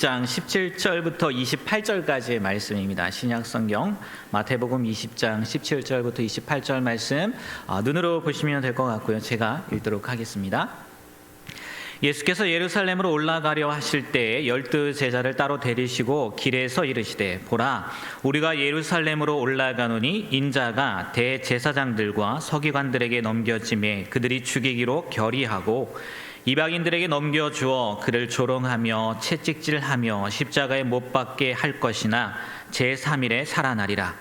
장 17절부터 28절까지의 말씀입니다. 신약성경 마태복음 20장 17절부터 28절 말씀 눈으로 보시면 될 것 같고요. 제가 읽도록 하겠습니다. 예수께서 예루살렘으로 올라가려 하실 때에 12 제자를 따로 데리시고 길에서 이르시되 보라 우리가 예루살렘으로 올라가노니 인자가 대제사장들과 서기관들에게 넘겨짐에 그들이 죽이기로 결의하고 이방인들에게 넘겨주어 그를 조롱하며 채찍질하며 십자가에 못 박게 할 것이나 제3일에 살아나리라.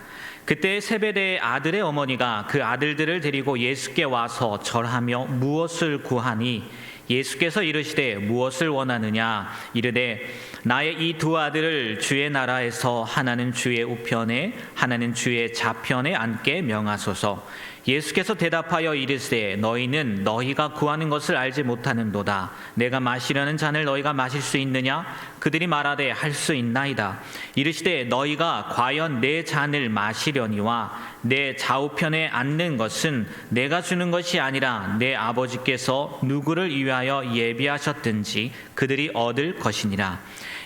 그때 세베대의 아들의 어머니가 그 아들들을 데리고 예수께 와서 절하며 무엇을 구하니 예수께서 이르시되 무엇을 원하느냐 이르되 나의 이 두 아들을 주의 나라에서 하나는 주의 우편에 하나는 주의 좌편에 앉게 명하소서. 예수께서 대답하여 이르시되 너희는 너희가 구하는 것을 알지 못하는도다. 내가 마시려는 잔을 너희가 마실 수 있느냐? 그들이 말하되 할 수 있나이다. 이르시되 너희가 과연 내 잔을 마시려니와 내 좌우편에 앉는 것은 내가 주는 것이 아니라 내 아버지께서 누구를 위하여 예비하셨든지 그들이 얻을 것이니라.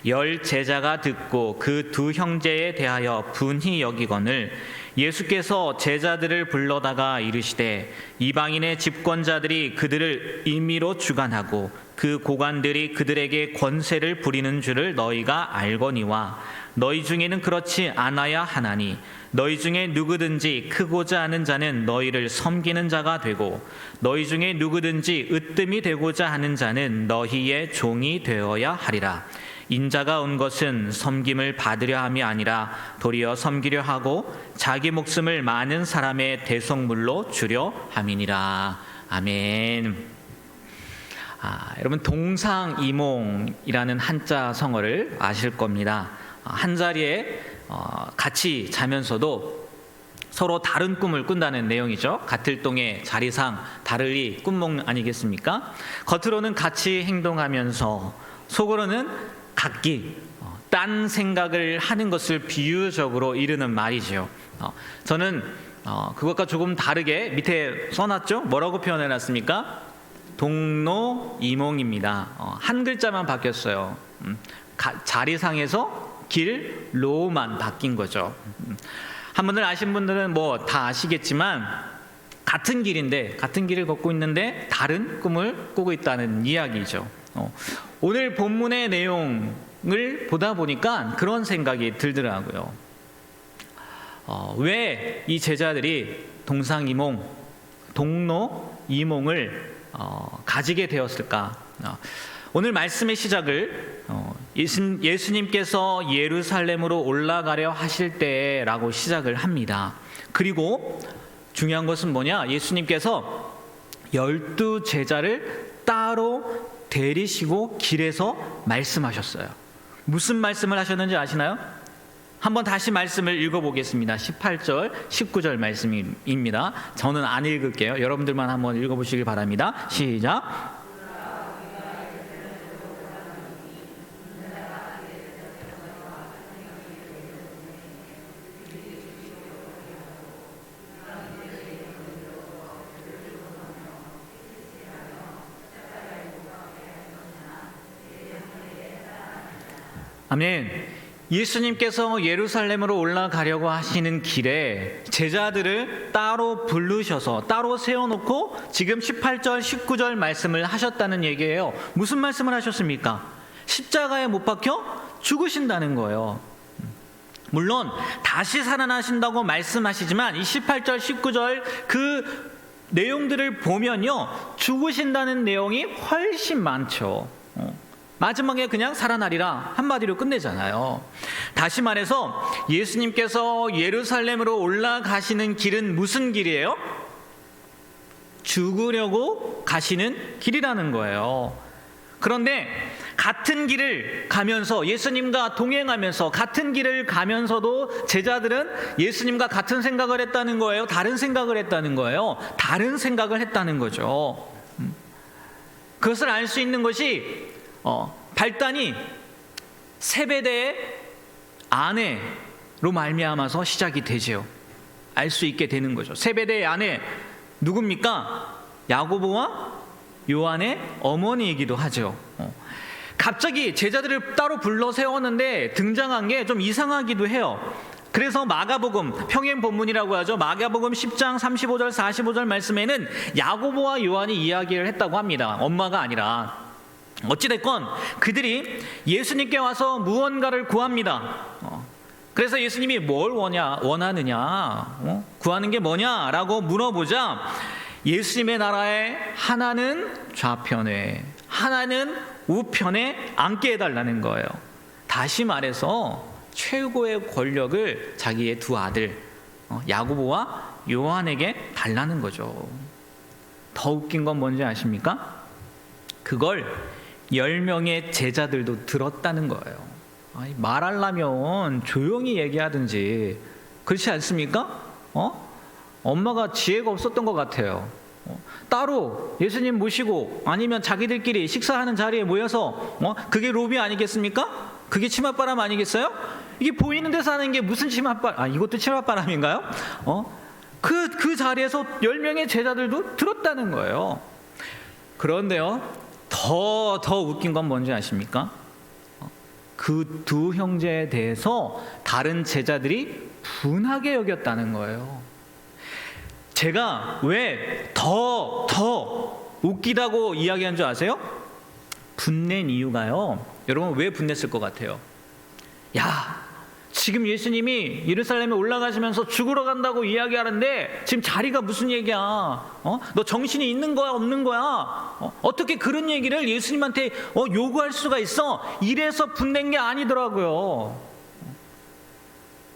10 제자가 듣고 그 두 형제에 대하여 분히 여기거늘 예수께서 제자들을 불러다가 이르시되 이방인의 집권자들이 그들을 임의로 주관하고 그 고관들이 그들에게 권세를 부리는 줄을 너희가 알거니와 너희 중에는 그렇지 않아야 하나니 너희 중에 누구든지 크고자 하는 자는 너희를 섬기는 자가 되고 너희 중에 누구든지 으뜸이 되고자 하는 자는 너희의 종이 되어야 하리라. 인자가 온 것은 섬김을 받으려 함이 아니라 도리어 섬기려 하고 자기 목숨을 많은 사람의 대속물로 주려 함이니라. 아멘. 여러분 동상이몽이라는 한자 성어를 아실 겁니다. 한 자리에 같이 자면서도 서로 다른 꿈을 꾼다는 내용이죠. 같을 동에 자리상 다르리 꿈몽 아니겠습니까? 겉으로는 같이 행동하면서 속으로는 각기 딴 생각을 하는 것을 비유적으로 이르는 말이죠. 저는 그것과 조금 다르게 밑에 써놨죠. 뭐라고 표현해놨습니까? 동로이몽입니다. 한 글자만 바뀌었어요. 자리상에서 길로만 바뀐 거죠. 한 분들 아신 분들은 뭐 다 아시겠지만 같은 길인데 같은 길을 걷고 있는데 다른 꿈을 꾸고 있다는 이야기죠. 오늘 본문의 내용을 보다 보니까 그런 생각이 들더라고요. 왜 이 제자들이 동상이몽, 동로이몽을 가지게 되었을까? 오늘 말씀의 시작을 예수님께서 예루살렘으로 올라가려 하실 때라고 시작을 합니다. 그리고 중요한 것은 뭐냐? 예수님께서 12 제자를 따로 데리시고 길에서 말씀하셨어요. 무슨 말씀을 하셨는지 아시나요? 한번 다시 말씀을 읽어보겠습니다. 18절, 19절 말씀입니다. 저는 안 읽을게요. 여러분들만 한번 읽어보시길 바랍니다. 시작. 아멘. 예수님께서 예루살렘으로 올라가려고 하시는 길에 제자들을 따로 부르셔서 따로 세워놓고 지금 18절 19절 말씀을 하셨다는 얘기예요. 무슨 말씀을 하셨습니까? 십자가에 못 박혀 죽으신다는 거예요. 물론 다시 살아나신다고 말씀하시지만 이 18절 19절 그 내용들을 보면요 죽으신다는 내용이 훨씬 많죠. 마지막에 그냥 살아나리라 한마디로 끝내잖아요. 다시 말해서 예수님께서 예루살렘으로 올라가시는 길은 무슨 길이에요? 죽으려고 가시는 길이라는 거예요. 그런데 같은 길을 가면서 예수님과 동행하면서 같은 길을 가면서도 제자들은 예수님과 같은 생각을 했다는 거예요? 다른 생각을 했다는 거예요? 다른 생각을 했다는 거죠. 그것을 알 수 있는 것이 발단이 세베대의 아내로 말미암아서 시작이 되죠. 알 수 있게 되는 거죠. 세베대의 아내 누굽니까? 야고보와 요한의 어머니이기도 하죠. 갑자기 제자들을 따로 불러 세웠는데 등장한 게 좀 이상하기도 해요. 그래서 마가복음, 평행 본문이라고 하죠. 마가복음 10장 35절 45절 말씀에는 야고보와 요한이 이야기를 했다고 합니다. 엄마가 아니라. 어찌됐건 그들이 예수님께 와서 무언가를 구합니다. 그래서 예수님이 뭘 원하느냐, 구하는 게 뭐냐라고 물어보자 예수님의 나라에 하나는 좌편에 하나는 우편에 앉게 해달라는 거예요. 다시 말해서 최고의 권력을 자기의 두 아들 야고보와 요한에게 달라는 거죠. 더 웃긴 건 뭔지 아십니까? 그걸 10명의 제자들도 들었다는 거예요. 아니, 말하려면 조용히 얘기하든지 그렇지 않습니까? 엄마가 지혜가 없었던 것 같아요. 따로 예수님 모시고 아니면 자기들끼리 식사하는 자리에 모여서 그게 로비 아니겠습니까? 그게 치맛바람 아니겠어요? 이게 보이는 데서 하는 게 무슨 치맛바람? 이것도 치맛바람인가요? 그 자리에서 10명의 제자들도 들었다는 거예요. 그런데요, 더 웃긴 건 뭔지 아십니까? 그 두 형제에 대해서 다른 제자들이 분하게 여겼다는 거예요. 제가 왜 더 웃기다고 이야기한 줄 아세요? 분낸 이유가요. 여러분 왜 분냈을 것 같아요? 야, 지금 예수님이 예루살렘에 올라가시면서 죽으러 간다고 이야기하는데 지금 자리가 무슨 얘기야? 너 정신이 있는 거야 없는 거야? 어떻게 그런 얘기를 예수님한테 요구할 수가 있어? 이래서 분낸 게 아니더라고요.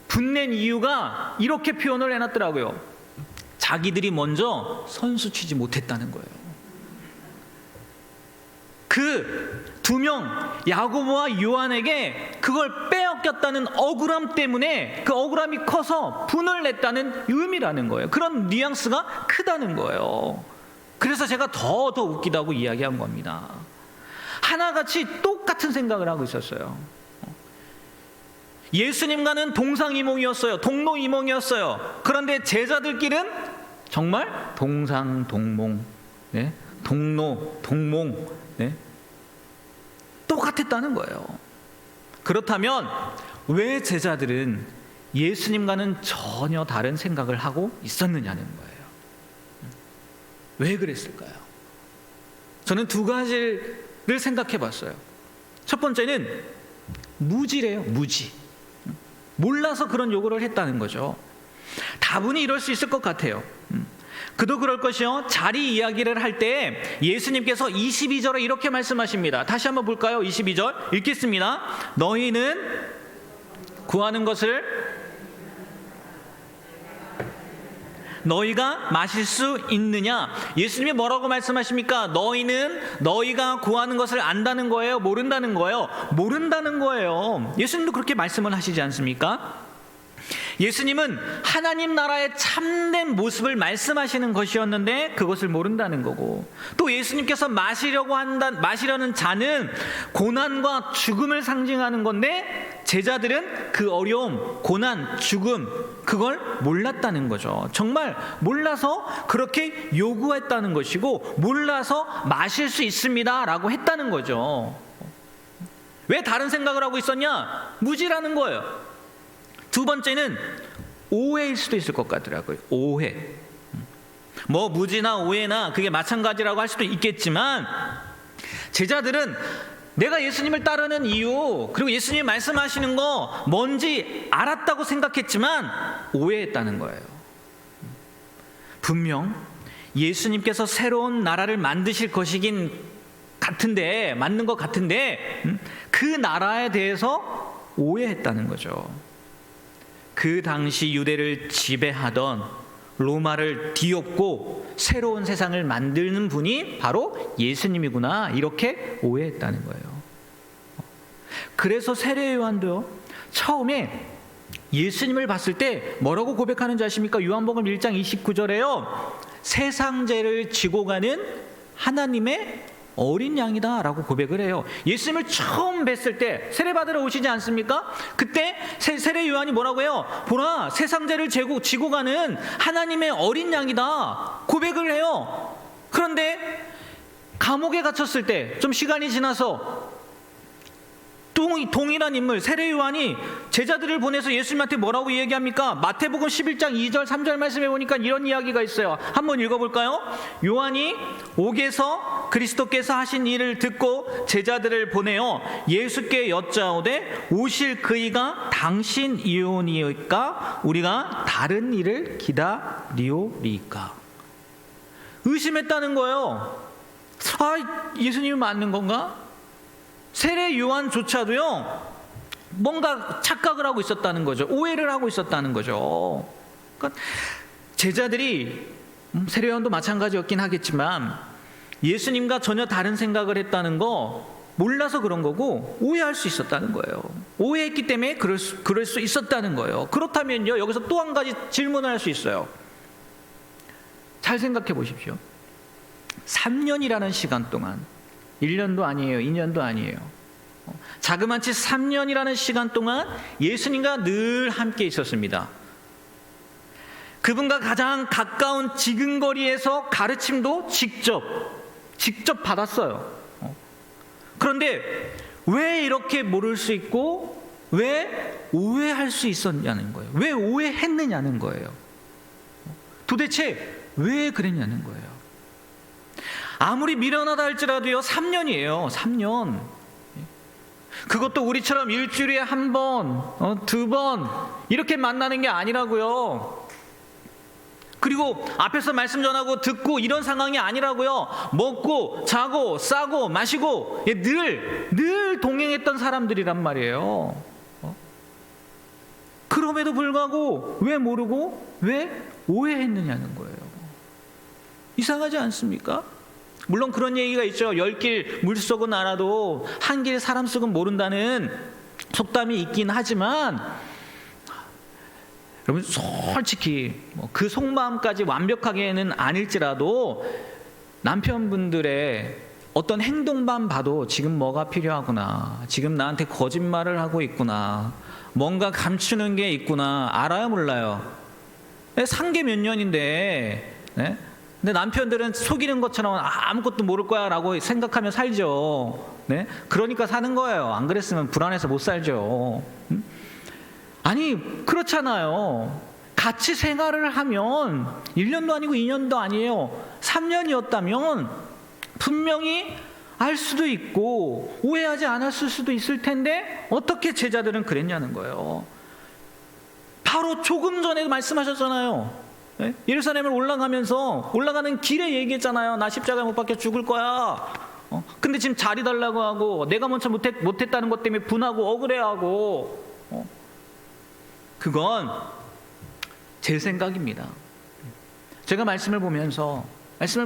분낸 이유가 이렇게 표현을 해놨더라고요. 자기들이 먼저 선수 치지 못했다는 거예요. 그 두 명 야고보와 요한에게 그걸 빼앗겼다는 억울함 때문에 그 억울함이 커서 분을 냈다는 의미라는 거예요. 그런 뉘앙스가 크다는 거예요. 그래서 제가 더 웃기다고 이야기한 겁니다. 하나같이 똑같은 생각을 하고 있었어요. 예수님과는 동상이몽이었어요. 동로이몽이었어요. 그런데 제자들끼리는 정말 동상동몽, 네? 동로, 동몽, 네? 똑같았다는 거예요. 그렇다면 왜 제자들은 예수님과는 전혀 다른 생각을 하고 있었느냐는 거예요. 왜 그랬을까요? 저는 두 가지를 생각해 봤어요. 첫 번째는 무지래요. 무지. 몰라서 그런 요구를 했다는 거죠. 다분히 이럴 수 있을 것 같아요. 그도 그럴 것이요. 자리 이야기를 할 때 예수님께서 22절에 이렇게 말씀하십니다. 다시 한번 볼까요? 22절 읽겠습니다. 너희는 구하는 것을 너희가 마실 수 있느냐? 예수님이 뭐라고 말씀하십니까? 너희는 너희가 구하는 것을 안다는 거예요? 모른다는 거예요? 모른다는 거예요. 예수님도 그렇게 말씀을 하시지 않습니까? 예수님은 하나님 나라의 참된 모습을 말씀하시는 것이었는데 그것을 모른다는 거고, 또 예수님께서 마시려는 잔은 고난과 죽음을 상징하는 건데 제자들은 그 어려움, 고난, 죽음 그걸 몰랐다는 거죠. 정말 몰라서 그렇게 요구했다는 것이고 몰라서 마실 수 있습니다 라고 했다는 거죠. 왜 다른 생각을 하고 있었냐? 무지라는 거예요. 두 번째는 오해일 수도 있을 것 같더라고요. 오해. 뭐 무지나 오해나 그게 마찬가지라고 할 수도 있겠지만 제자들은 내가 예수님을 따르는 이유, 그리고 예수님이 말씀하시는 거 뭔지 알았다고 생각했지만 오해했다는 거예요. 분명 예수님께서 새로운 나라를 만드실 것이긴 같은데, 맞는 것 같은데 그 나라에 대해서 오해했다는 거죠. 그 당시 유대를 지배하던 로마를 뒤엎고 새로운 세상을 만드는 분이 바로 예수님이구나, 이렇게 오해했다는 거예요. 그래서 세례 요한도요, 처음에 예수님을 봤을 때 뭐라고 고백하는지 아십니까? 요한복음 1장 29절에요 세상 죄를 지고 가는 하나님의 어린 양이다 라고 고백을 해요. 예수님을 처음 뵀을 때 세례받으러 오시지 않습니까? 그때 세례 요한이 뭐라고 해요? 보라, 세상 죄를 지고 가는 하나님의 어린 양이다 고백을 해요. 그런데 감옥에 갇혔을 때 좀 시간이 지나서 동일한 인물 세례 요한이 제자들을 보내서 예수님한테 뭐라고 얘기합니까? 마태복음 11장 2절 3절 말씀에 보니까 이런 이야기가 있어요. 한번 읽어볼까요? 요한이 옥에서 그리스도께서 하신 일을 듣고 제자들을 보내어 예수께 여짜오되 오실 그이가 당신이오니이까 우리가 다른 일을 기다리오리이까. 의심했다는 거예요. 예수님이 맞는 건가? 세례 요한조차도요, 뭔가 착각을 하고 있었다는 거죠. 오해를 하고 있었다는 거죠. 그러니까 제자들이 세례 요한도 마찬가지였긴 하겠지만 예수님과 전혀 다른 생각을 했다는 거 몰라서 그런 거고 오해할 수 있었다는 거예요. 오해했기 때문에 그럴 수 있었다는 거예요. 그렇다면요, 여기서 또 한 가지 질문을 할 수 있어요. 잘 생각해 보십시오. 3년이라는 시간 동안 1년도 아니에요. 2년도 아니에요. 자그마치 3년이라는 시간 동안 예수님과 늘 함께 있었습니다. 그분과 가장 가까운 지근거리에서 가르침도 직접 받았어요. 그런데 왜 이렇게 모를 수 있고 왜 오해할 수 있었냐는 거예요. 왜 오해했느냐는 거예요. 도대체 왜 그랬냐는 거예요. 아무리 미련하다 할지라도요, 3년이에요. 3년. 그것도 우리처럼 일주일에 한 번, 두 번 이렇게 만나는 게 아니라고요. 그리고 앞에서 말씀 전하고 듣고 이런 상황이 아니라고요. 먹고 자고 싸고 마시고 늘 동행했던 사람들이란 말이에요. 그럼에도 불구하고 왜 모르고 왜 오해했느냐는 거예요. 이상하지 않습니까? 물론 그런 얘기가 있죠. 10길 물속은 알아도 한 길 사람 속은 모른다는 속담이 있긴 하지만 여러분 솔직히 그 속마음까지 완벽하게는 아닐지라도 남편분들의 어떤 행동만 봐도 지금 뭐가 필요하구나, 지금 나한테 거짓말을 하고 있구나, 뭔가 감추는 게 있구나 알아요 몰라요? 산게 몇 년인데 근데 남편들은 속이는 것처럼 아무것도 모를 거야 라고 생각하며 살죠. 그러니까 사는 거예요. 안 그랬으면 불안해서 못 살죠. 아니 그렇잖아요. 같이 생활을 하면 1년도 아니고 2년도 아니에요. 3년이었다면 분명히 알 수도 있고 오해하지 않았을 수도 있을 텐데 어떻게 제자들은 그랬냐는 거예요. 바로 조금 전에 말씀하셨잖아요. 예루살렘을 올라가는 길에 얘기했잖아요. 나 십자가에 못 박혀 죽을 거야. 근데 지금 자리 달라고 하고 내가 먼저 못했다는 것 때문에 분하고 억울해하고 그건 제 생각입니다. 제가 말씀을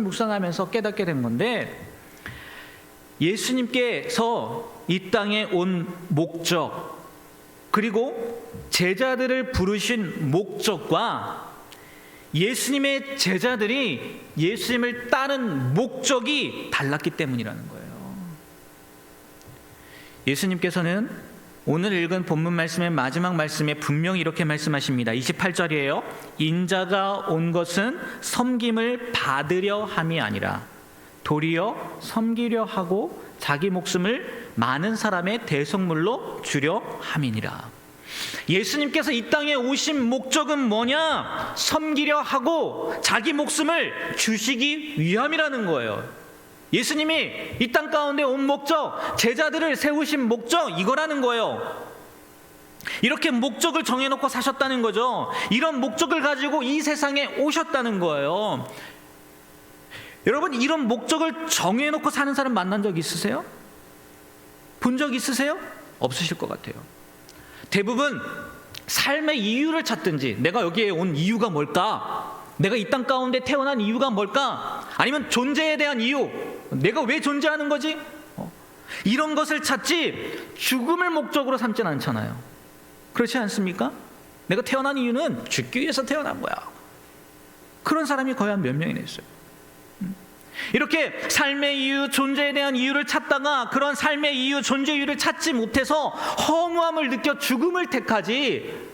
묵상하면서 깨닫게 된 건데 예수님께서 이 땅에 온 목적 그리고 제자들을 부르신 목적과 예수님의 제자들이 예수님을 따른 목적이 달랐기 때문이라는 거예요. 예수님께서는 오늘 읽은 본문 말씀의 마지막 말씀에 분명히 이렇게 말씀하십니다. 28절이에요. 인자가 온 것은 섬김을 받으려 함이 아니라 도리어 섬기려 하고 자기 목숨을 많은 사람의 대속물로 주려 함이니라. 예수님께서 이 땅에 오신 목적은 뭐냐? 섬기려 하고 자기 목숨을 주시기 위함이라는 거예요. 예수님이 이 땅 가운데 온 목적, 제자들을 세우신 목적 이거라는 거예요. 이렇게 목적을 정해놓고 사셨다는 거죠. 이런 목적을 가지고 이 세상에 오셨다는 거예요. 여러분 이런 목적을 정해놓고 사는 사람 만난 적 있으세요? 본 적 있으세요? 없으실 것 같아요. 대부분 삶의 이유를 찾든지 내가 여기에 온 이유가 뭘까? 내가 이 땅 가운데 태어난 이유가 뭘까? 아니면 존재에 대한 이유, 내가 왜 존재하는 거지? 이런 것을 찾지 죽음을 목적으로 삼진 않잖아요. 그렇지 않습니까? 내가 태어난 이유는 죽기 위해서 태어난 거야. 그런 사람이 거의 한 몇 명이나 있어요. 이렇게 삶의 이유, 존재에 대한 이유를 찾다가 그런 삶의 이유, 존재 이유를 찾지 못해서 허무함을 느껴 죽음을 택하지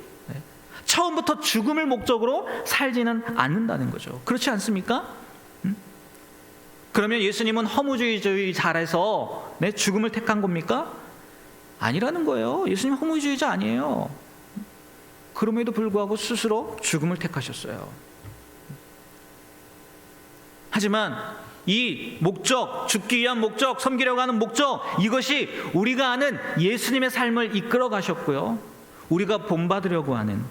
처음부터 죽음을 목적으로 살지는 않는다는 거죠. 그렇지 않습니까? 그러면 예수님은 허무주의 잘해서 죽음을 택한 겁니까? 아니라는 거예요. 예수님 허무주의자 아니에요. 그럼에도 불구하고 스스로 죽음을 택하셨어요. 하지만 이 목적, 죽기 위한 목적, 섬기려고 하는 목적, 이것이 우리가 아는 예수님의 삶을 이끌어 가셨고요, 우리가 본받으려고 하는,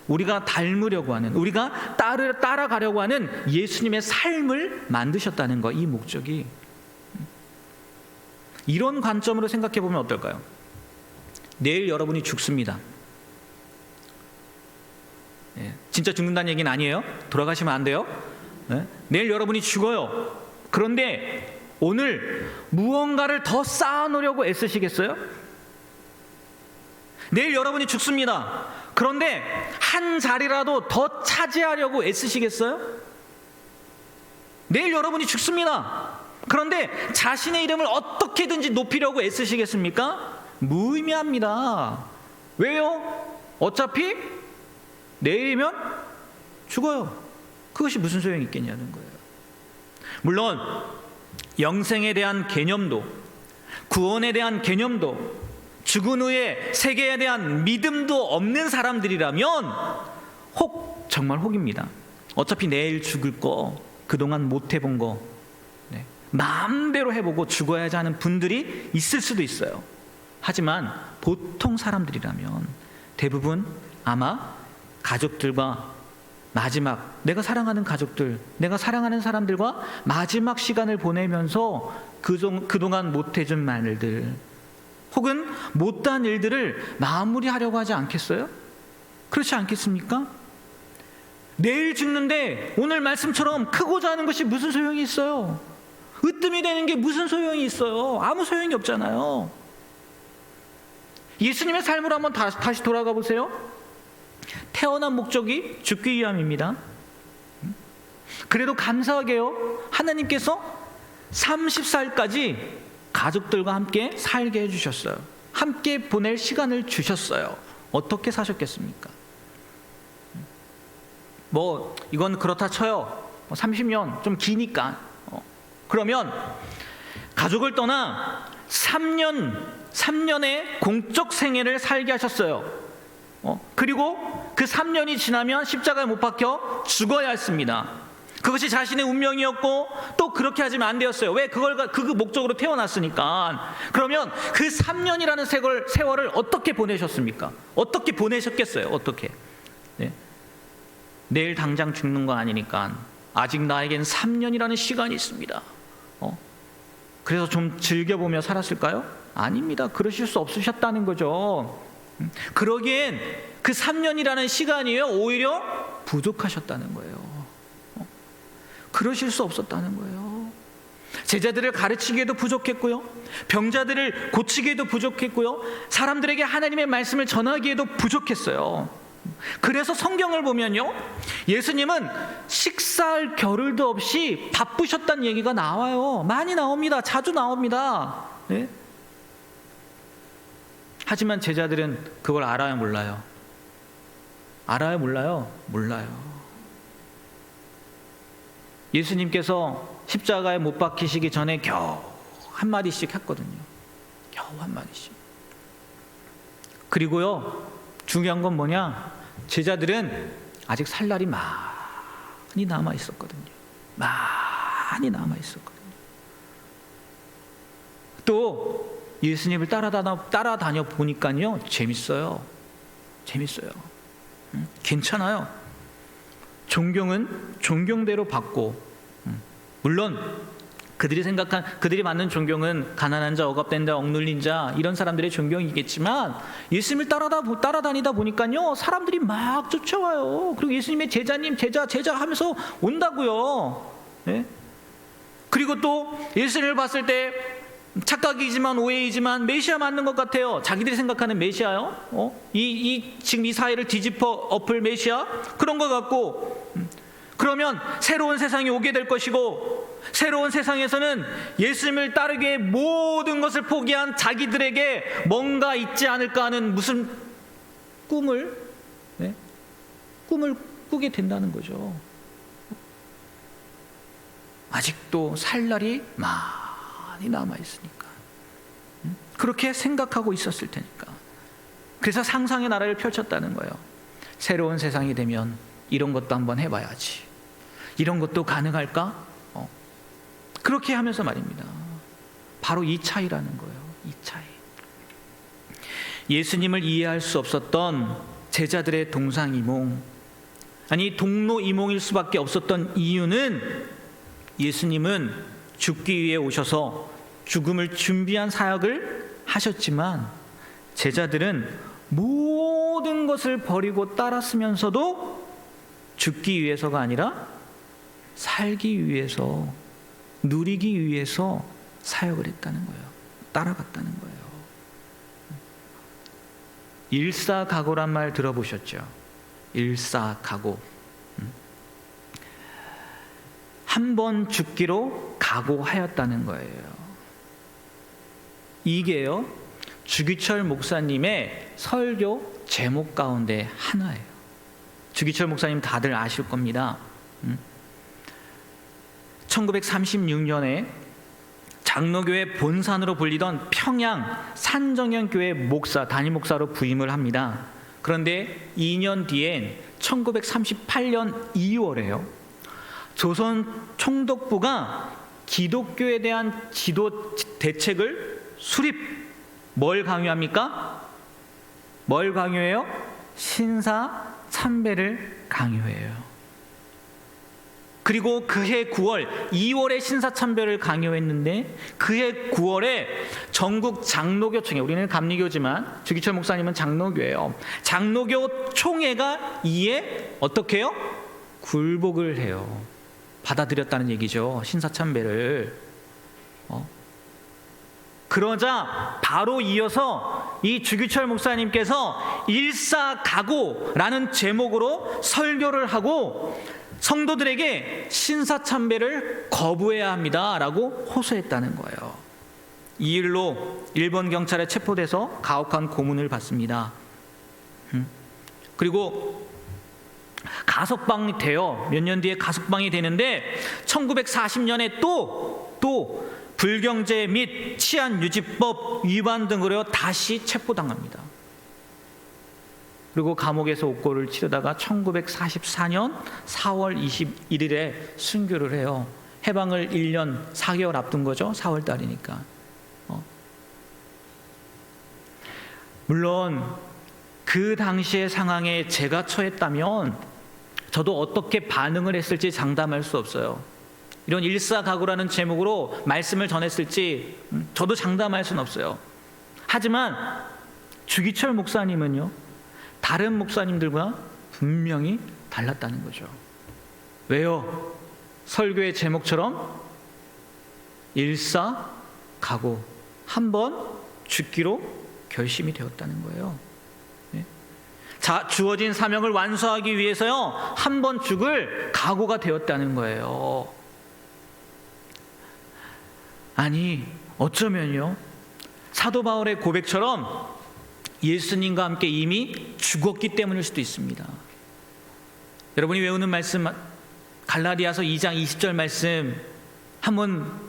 우리가 닮으려고 하는, 우리가 따라가려고 하는 예수님의 삶을 만드셨다는 거, 이 목적이. 이런 관점으로 생각해 보면 어떨까요? 내일 여러분이 죽습니다. 진짜 죽는다는 얘기는 아니에요. 돌아가시면 안 돼요. 내일 여러분이 죽어요. 그런데 오늘 무언가를 더 쌓아놓으려고 애쓰시겠어요? 내일 여러분이 죽습니다. 그런데 한 자리라도 더 차지하려고 애쓰시겠어요? 내일 여러분이 죽습니다. 그런데 자신의 이름을 어떻게든지 높이려고 애쓰시겠습니까? 무의미합니다. 왜요? 어차피 내일이면 죽어요. 그것이 무슨 소용이 있겠냐는 거예요. 물론 영생에 대한 개념도, 구원에 대한 개념도, 죽은 후에 세계에 대한 믿음도 없는 사람들이라면 정말 혹입니다. 어차피 내일 죽을 거, 그동안 못 해본 거 마음대로 해보고 죽어야지 하는 분들이 있을 수도 있어요. 하지만 보통 사람들이라면 대부분 아마 가족들과 마지막, 내가 사랑하는 가족들, 내가 사랑하는 사람들과 마지막 시간을 보내면서 그동안 못해준 말들, 혹은 못한 일들을 마무리하려고 하지 않겠어요? 그렇지 않겠습니까? 내일 죽는데 오늘 말씀처럼 크고자 하는 것이 무슨 소용이 있어요? 으뜸이 되는 게 무슨 소용이 있어요? 아무 소용이 없잖아요. 예수님의 삶으로 한번 다시 돌아가 보세요. 태어난 목적이 죽기 위함입니다. 그래도 감사하게요, 하나님께서 30살까지 가족들과 함께 살게 해주셨어요. 함께 보낼 시간을 주셨어요. 어떻게 사셨겠습니까? 이건 그렇다 쳐요. 30년 좀 기니까. 그러면 가족을 떠나 3년의 공적 생애를 살게 하셨어요. 그리고 그 3년이 지나면 십자가에 못 박혀 죽어야 했습니다. 그것이 자신의 운명이었고 또 그렇게 하지면 안 되었어요. 왜? 그 목적으로 태어났으니까. 그러면 그 3년이라는 세월을 어떻게 보내셨습니까? 어떻게 보내셨겠어요? 어떻게? 내일 당장 죽는 거 아니니까 아직 나에겐 3년이라는 시간이 있습니다. 그래서 좀 즐겨보며 살았을까요? 아닙니다. 그러실 수 없으셨다는 거죠. 그러기엔 그 3년이라는 시간이요, 오히려 부족하셨다는 거예요. 그러실 수 없었다는 거예요. 제자들을 가르치기에도 부족했고요, 병자들을 고치기에도 부족했고요, 사람들에게 하나님의 말씀을 전하기에도 부족했어요. 그래서 성경을 보면요, 예수님은 식사할 겨를도 없이 바쁘셨다는 얘기가 나와요. 많이 나옵니다. 자주 나옵니다. 네? 하지만 제자들은 그걸 알아요, 몰라요? 알아요, 몰라요? 몰라요. 예수님께서 십자가에 못 박히시기 전에 겨우 한마디씩 했거든요. 겨우 한마디씩. 그리고요, 중요한 건 뭐냐? 제자들은 아직 살 날이 많이 남아 있었거든요. 많이 남아 있었거든요. 또 예수님을 따라다녀 보니까요, 재밌어요. 괜찮아요. 존경은 존경대로 받고, 물론 그들이 받는 존경은 가난한 자, 억압된 자, 억눌린 자, 이런 사람들의 존경이겠지만 예수님을 따라다니다 보니까요, 사람들이 막 쫓아와요. 그리고 예수님의 제자님, 제자 하면서 온다고요. 네? 그리고 또 예수님을 봤을 때 착각이지만 오해이지만 메시아 맞는 것 같아요. 자기들이 생각하는 메시아요. 지금 이 사회를 뒤집어 엎을 메시아, 그런 것 같고, 그러면 새로운 세상이 오게 될 것이고, 새로운 세상에서는 예수님을 따르기에 모든 것을 포기한 자기들에게 뭔가 있지 않을까 하는 무슨 꿈을 꾸게 된다는 거죠. 아직도 살 날이 많이 남아 있으니까. 그렇게 생각하고 있었을 테니까. 그래서 상상의 나라를 펼쳤다는 거예요. 새로운 세상이 되면 이런 것도 한번 해봐야지. 이런 것도 가능할까? 그렇게 하면서 말입니다. 바로 이 차이라는 거예요. 이 차이. 예수님을 이해할 수 없었던 제자들의 동상이몽, 아니 동로이몽일 수밖에 없었던 이유는 예수님은 죽기 위해 오셔서 죽음을 준비한 사역을 하셨지만 제자들은 모든 것을 버리고 따랐으면서도 죽기 위해서가 아니라 살기 위해서, 누리기 위해서 사역을 했다는 거예요. 따라갔다는 거예요. 일사각오란 말 들어보셨죠? 일사각오. 한 번 죽기로 각오하였다는 거예요. 이게요, 주기철 목사님의 설교 제목 가운데 하나예요. 주기철 목사님 다들 아실 겁니다. 1936년에 장로교회 본산으로 불리던 평양 산정현교회 목사, 담임 목사로 부임을 합니다. 그런데 2년 뒤엔 1938년 2월에요. 조선 총독부가 기독교에 대한 지도 대책을 수립, 뭘 강요합니까? 뭘 강요해요? 신사 참배를 강요해요. 그리고 그해 9월, 2월에 신사참배를 강요했는데 그해 9월에 전국 장로교총회, 우리는 감리교지만 주기철 목사님은 장로교예요. 장로교 총회가 이에 어떻게 해요? 굴복을 해요. 받아들였다는 얘기죠. 신사참배를. 그러자 바로 이어서 이 주기철 목사님께서 일사각오라는 제목으로 설교를 하고 성도들에게 신사참배를 거부해야 합니다라고 호소했다는 거예요. 이 일로 일본 경찰에 체포돼서 가혹한 고문을 받습니다. 그리고 가석방이 돼요. 몇 년 뒤에 가석방이 되는데 1940년에 또 불경제 및 치안유지법 위반 등으로 다시 체포당합니다. 그리고 감옥에서 옥고를 치르다가 1944년 4월 21일에 순교를 해요. 해방을 1년 4개월 앞둔 거죠. 4월 달이니까. 물론 그 당시의 상황에 제가 처했다면 저도 어떻게 반응을 했을지 장담할 수 없어요. 이런 일사각오라는 제목으로 말씀을 전했을지 저도 장담할 수는 없어요. 하지만 주기철 목사님은요, 다른 목사님들과 분명히 달랐다는 거죠. 왜요? 설교의 제목처럼 일사각오, 한번 죽기로 결심이 되었다는 거예요. 자, 주어진 사명을 완수하기 위해서요, 한 번 죽을 각오가 되었다는 거예요. 아니, 어쩌면요, 사도 바울의 고백처럼 예수님과 함께 이미 죽었기 때문일 수도 있습니다. 여러분이 외우는 말씀, 갈라디아서 2장 20절 말씀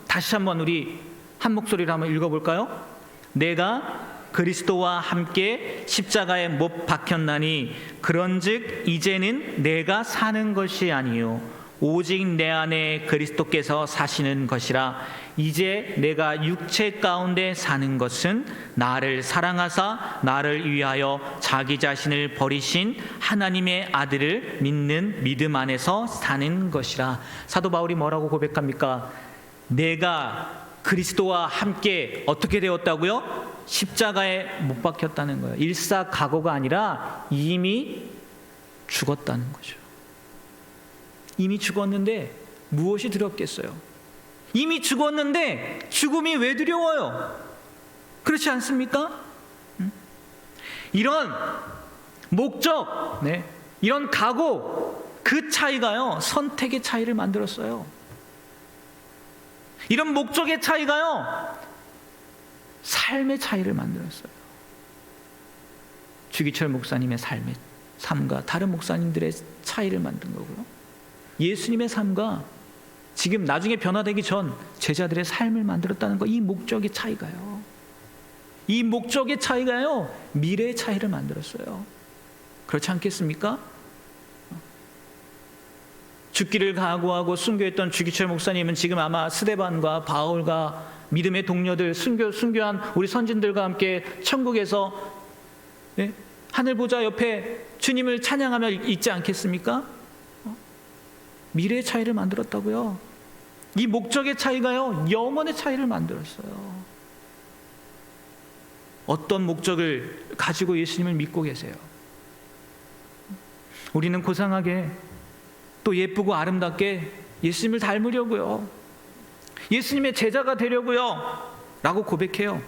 다시 한번 우리 한 목소리로 한번 읽어볼까요? 내가 그리스도와 함께 십자가에 못 박혔나니 그런즉 이제는 내가 사는 것이 아니요 오직 내 안에 그리스도께서 사시는 것이라. 이제 내가 육체 가운데 사는 것은 나를 사랑하사 나를 위하여 자기 자신을 버리신 하나님의 아들을 믿는 믿음 안에서 사는 것이라. 사도 바울이 뭐라고 고백합니까? 내가 그리스도와 함께 어떻게 되었다고요? 십자가에 못 박혔다는 거예요. 일사각오가 아니라 이미 죽었다는 거죠. 이미 죽었는데 무엇이 두렵겠어요? 이미 죽었는데 죽음이 왜 두려워요? 그렇지 않습니까? 이런 목적, 이런 각오, 그 차이가요, 선택의 차이를 만들었어요. 이런 목적의 차이가요, 삶의 차이를 만들었어요. 주기철 목사님의 삶과 다른 목사님들의 차이를 만든 거고요. 예수님의 삶과 지금 나중에 변화되기 전 제자들의 삶을 만들었다는 거, 이 목적의 차이가요. 이 목적의 차이가요, 미래의 차이를 만들었어요. 그렇지 않겠습니까? 죽기를 각오하고 순교했던 주기철 목사님은 지금 아마 스데반과 바울과 믿음의 동료들, 순교한 우리 선진들과 함께 천국에서 하늘 보좌 옆에 주님을 찬양하며 있지 않겠습니까? 미래의 차이를 만들었다고요. 이 목적의 차이가요, 영원의 차이를 만들었어요. 어떤 목적을 가지고 예수님을 믿고 계세요? 우리는 고상하게 또 예쁘고 아름답게 예수님을 닮으려고요. 예수님의 제자가 되려고요. 라고 고백해요.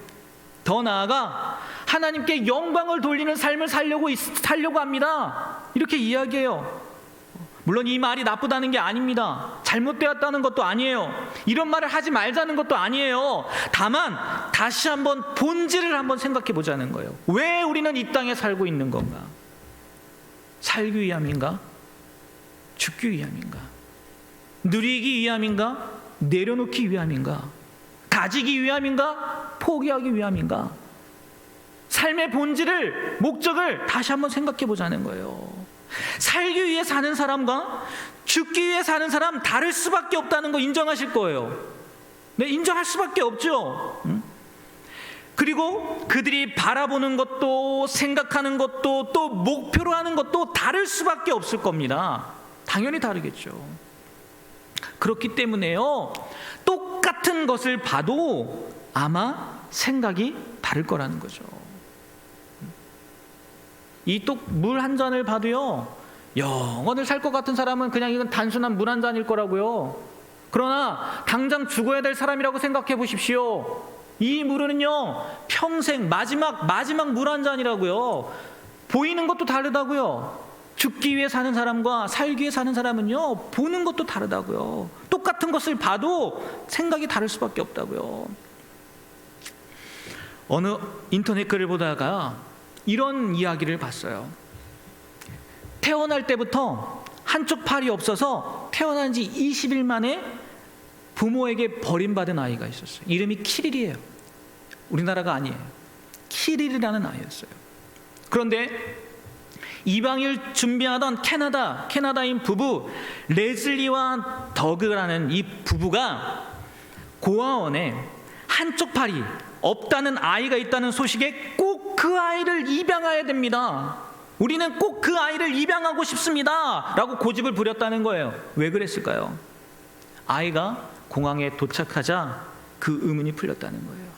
더 나아가 하나님께 영광을 돌리는 삶을 살려고 합니다. 이렇게 이야기해요. 물론 이 말이 나쁘다는 게 아닙니다. 잘못되었다는 것도 아니에요. 이런 말을 하지 말자는 것도 아니에요. 다만 다시 한번 본질을 한번 생각해 보자는 거예요. 왜 우리는 이 땅에 살고 있는 건가? 살기 위함인가? 죽기 위함인가? 누리기 위함인가? 내려놓기 위함인가? 가지기 위함인가? 포기하기 위함인가? 삶의 본질을, 목적을 다시 한번 생각해 보자는 거예요. 살기 위해 사는 사람과 죽기 위해 사는 사람 다를 수밖에 없다는 거 인정하실 거예요. 네, 인정할 수밖에 없죠. 그리고 그들이 바라보는 것도 생각하는 것도 또 목표로 하는 것도 다를 수밖에 없을 겁니다. 당연히 다르겠죠. 그렇기 때문에요, 똑같은 것을 봐도 아마 생각이 다를 거라는 거죠. 이 또 물 한 잔을 봐도요, 영원을 살 것 같은 사람은 그냥 이건 단순한 물 한 잔일 거라고요. 그러나 당장 죽어야 될 사람이라고 생각해 보십시오. 이 물은요, 평생 마지막 물 한 잔이라고요. 보이는 것도 다르다고요. 죽기 위해 사는 사람과 살기 위해 사는 사람은요, 보는 것도 다르다고요. 똑같은 것을 봐도 생각이 다를 수밖에 없다고요. 어느 인터넷 글을 보다가 이런 이야기를 봤어요. 태어날 때부터 한쪽 팔이 없어서 태어난 지 20일 만에 부모에게 버림받은 아이가 있었어요. 이름이 키릴이에요. 우리나라가 아니에요. 키릴이라는 아이였어요. 그런데 입양을 준비하던 캐나다인 부부 레즐리와 더그라는 이 부부가 고아원에 한쪽 팔이 없다는 아이가 있다는 소식에 꼭 그 아이를 입양해야 됩니다. 우리는 꼭 그 아이를 입양하고 싶습니다. 라고 고집을 부렸다는 거예요. 왜 그랬을까요? 아이가 공항에 도착하자 그 의문이 풀렸다는 거예요.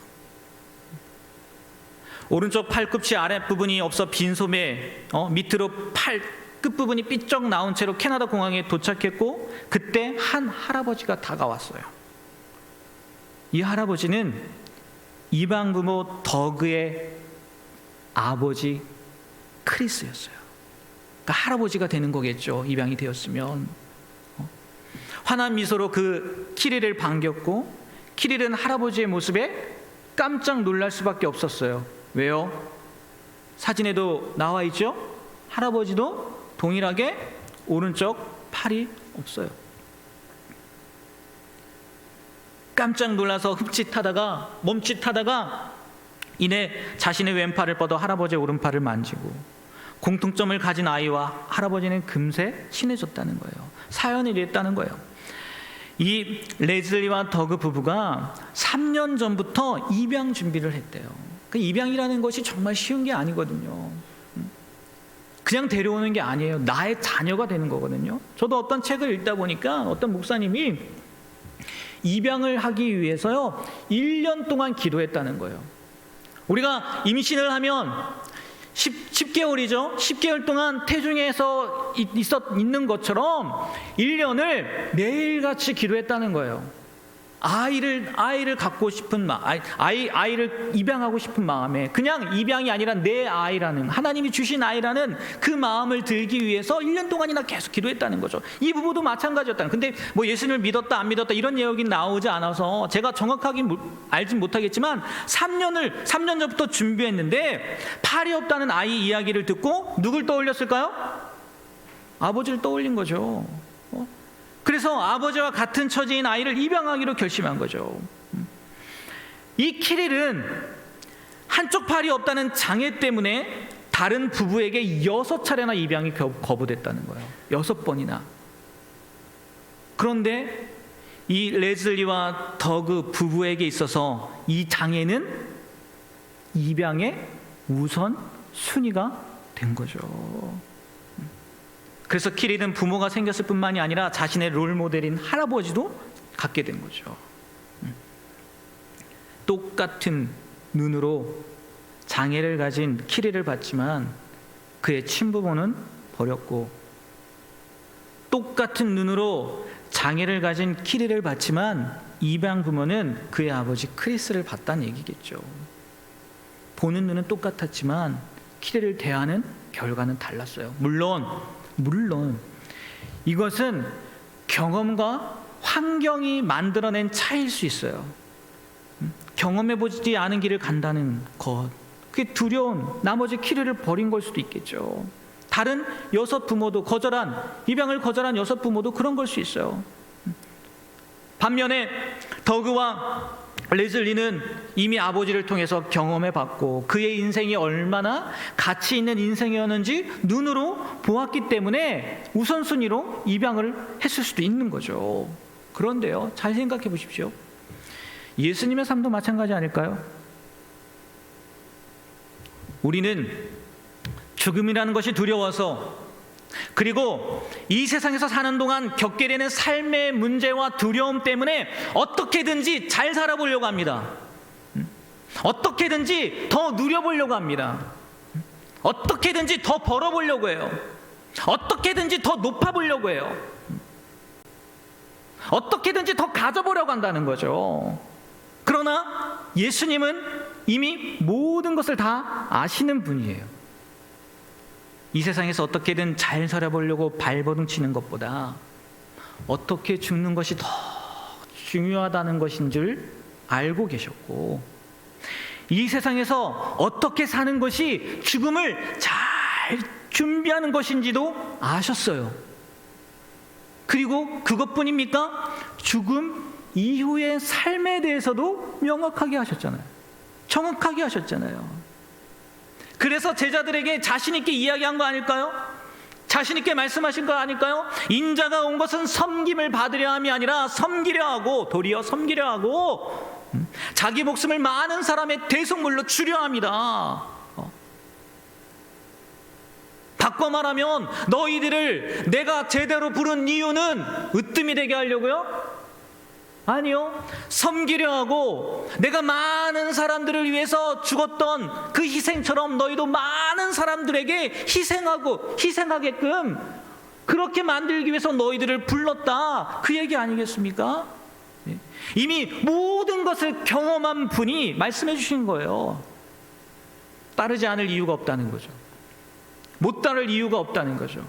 오른쪽 팔꿈치 아랫부분이 없어 빈소매, 밑으로 팔 끝부분이 삐쩍 나온 채로 캐나다 공항에 도착했고, 그때 한 할아버지가 다가왔어요. 이 할아버지는 입양부모 더그의 아버지 크리스였어요. 그러니까 할아버지가 되는 거겠죠, 입양이 되었으면. 환한 미소로 그 키릴을 반겼고, 키릴은 할아버지의 모습에 깜짝 놀랄 수밖에 없었어요. 왜요? 사진에도 나와 있죠? 할아버지도 동일하게 오른쪽 팔이 없어요. 깜짝 놀라서 멈칫하다가 이내 자신의 왼팔을 뻗어 할아버지의 오른팔을 만지고, 공통점을 가진 아이와 할아버지는 금세 친해졌다는 거예요. 사연이 이랬다는 거예요. 이 레즐리와 더그 부부가 3년 전부터 입양 준비를 했대요. 그 입양이라는 것이 정말 쉬운 게 아니거든요. 그냥 데려오는 게 아니에요. 나의 자녀가 되는 거거든요. 저도 어떤 책을 읽다 보니까 어떤 목사님이 입양을 하기 위해서요 1년 동안 기도했다는 거예요. 우리가 임신을 하면 10개월이죠. 10개월 동안 태중에서 있는 것처럼 1년을 매일같이 기도했다는 거예요. 아이를 갖고 싶은 마음, 아이를 입양하고 싶은 마음에, 그냥 입양이 아니라 내 아이라는, 하나님이 주신 아이라는 그 마음을 들기 위해서 1년 동안이나 계속 기도했다는 거죠. 이 부부도 마찬가지였다는. 근데 뭐 예수님을 믿었다 안 믿었다 이런 내용이 나오지 않아서 제가 정확하게 알진 못하겠지만 3년 전부터 준비했는데 팔이 없다는 아이 이야기를 듣고 누굴 떠올렸을까요? 아버지를 떠올린 거죠. 그래서 아버지와 같은 처지인 아이를 입양하기로 결심한 거죠. 이 키릴은 한쪽 팔이 없다는 장애 때문에 다른 부부에게 6차례나 입양이 거부됐다는 거예요. 6번이나. 그런데 이 레즐리와 더그 부부에게 있어서 이 장애는 입양의 우선 순위가 된 거죠. 그래서 키릴은 부모가 생겼을 뿐만이 아니라 자신의 롤모델인 할아버지도 갖게 된 거죠. 똑같은 눈으로 장애를 가진 키릴을 봤지만 그의 친부모는 버렸고, 똑같은 눈으로 장애를 가진 키릴을 봤지만 입양 부모는 그의 아버지 크리스를 봤다는 얘기겠죠. 보는 눈은 똑같았지만 키릴을 대하는 결과는 달랐어요. 물론 이것은 경험과 환경이 만들어낸 차이일 수 있어요. 경험해보지 않은 길을 간다는 것, 그게 두려운 나머지 키릴을 버린 걸 수도 있겠죠. 다른 6 부모도 입양을 거절한 6 부모도 그런 걸 수 있어요. 반면에 더그와 레즐리는 이미 아버지를 통해서 경험해봤고 그의 인생이 얼마나 가치 있는 인생이었는지 눈으로 보았기 때문에 우선순위로 입양을 했을 수도 있는 거죠. 그런데요, 잘 생각해 보십시오. 예수님의 삶도 마찬가지 아닐까요? 우리는 죽음이라는 것이 두려워서, 그리고 이 세상에서 사는 동안 겪게 되는 삶의 문제와 두려움 때문에 어떻게든지 잘 살아보려고 합니다. 어떻게든지 더 누려보려고 합니다. 어떻게든지 더 벌어보려고 해요. 어떻게든지 더 높아보려고 해요. 어떻게든지 더 가져보려고 한다는 거죠. 그러나 예수님은 이미 모든 것을 다 아시는 분이에요. 이 세상에서 어떻게든 잘 살아보려고 발버둥 치는 것보다 어떻게 죽는 것이 더 중요하다는 것인 줄 알고 계셨고, 이 세상에서 어떻게 사는 것이 죽음을 잘 준비하는 것인지도 아셨어요. 그리고 그것뿐입니까? 죽음 이후의 삶에 대해서도 명확하게 하셨잖아요. 정확하게 하셨잖아요. 그래서 제자들에게 자신 있게 이야기한 거 아닐까요? 자신 있게 말씀하신 거 아닐까요? 인자가 온 것은 섬김을 받으려 함이 아니라 섬기려 하고, 도리어 섬기려 하고 자기 목숨을 많은 사람의 대속물로 주려 합니다. 바꿔 말하면 너희들을 내가 제대로 부른 이유는 으뜸이 되게 하려고요? 아니요. 섬기려 하고 내가 많은 사람들을 위해서 죽었던 그 희생처럼 너희도 많은 사람들에게 희생하게끔 그렇게 만들기 위해서 너희들을 불렀다, 그 얘기 아니겠습니까? 이미 모든 것을 경험한 분이 말씀해 주신 거예요. 따르지 않을 이유가 없다는 거죠. 못 따를 이유가 없다는 거죠.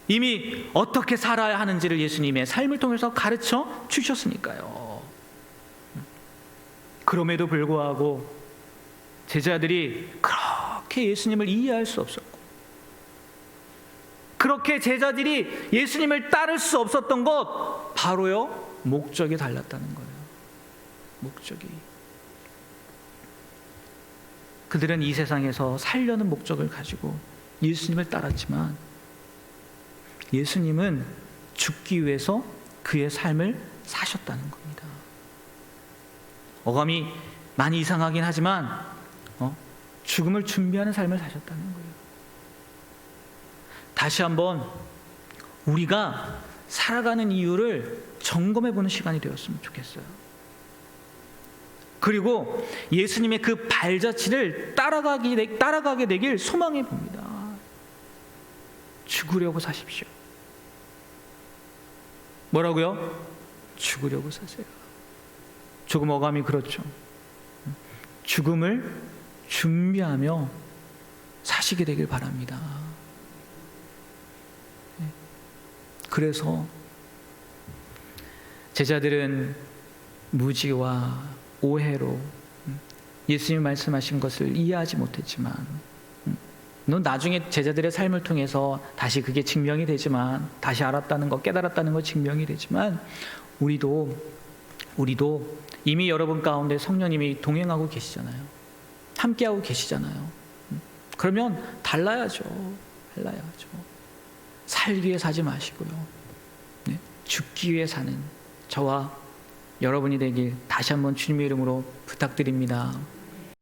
이미 어떻게 살아야 하는지를 예수님의 삶을 통해서 가르쳐 주셨으니까요. 그럼에도 불구하고 제자들이 그렇게 예수님을 이해할 수 없었고, 그렇게 제자들이 예수님을 따를 수 없었던 것, 바로요, 목적이 달랐다는 거예요. 목적이. 그들은 이 세상에서 살려는 목적을 가지고 예수님을 따랐지만 예수님은 죽기 위해서 그의 삶을 사셨다는 겁니다. 어감이 많이 이상하긴 하지만 죽음을 준비하는 삶을 사셨다는 거예요. 다시 한번 우리가 살아가는 이유를 점검해 보는 시간이 되었으면 좋겠어요. 그리고 예수님의 그 발자취를 따라가게 되길 소망해 봅니다. 죽으려고 사십시오. 뭐라고요? 죽으려고 사세요. 조금 어감이 그렇죠. 죽음을 준비하며 사시게 되길 바랍니다. 그래서 제자들은 무지와 오해로 예수님이 말씀하신 것을 이해하지 못했지만, 나중에 제자들의 삶을 통해서 다시 그게 증명이 되지만, 다시 알았다는 것, 깨달았다는 것 증명이 되지만, 우리도 이미 여러분 가운데 성령님이 동행하고 계시잖아요. 함께하고 계시잖아요. 그러면 달라야죠. 달라야죠. 살기 위해 사지 마시고요. 네? 죽기 위해 사는 저와 여러분이 되길 다시 한번 주님의 이름으로 부탁드립니다.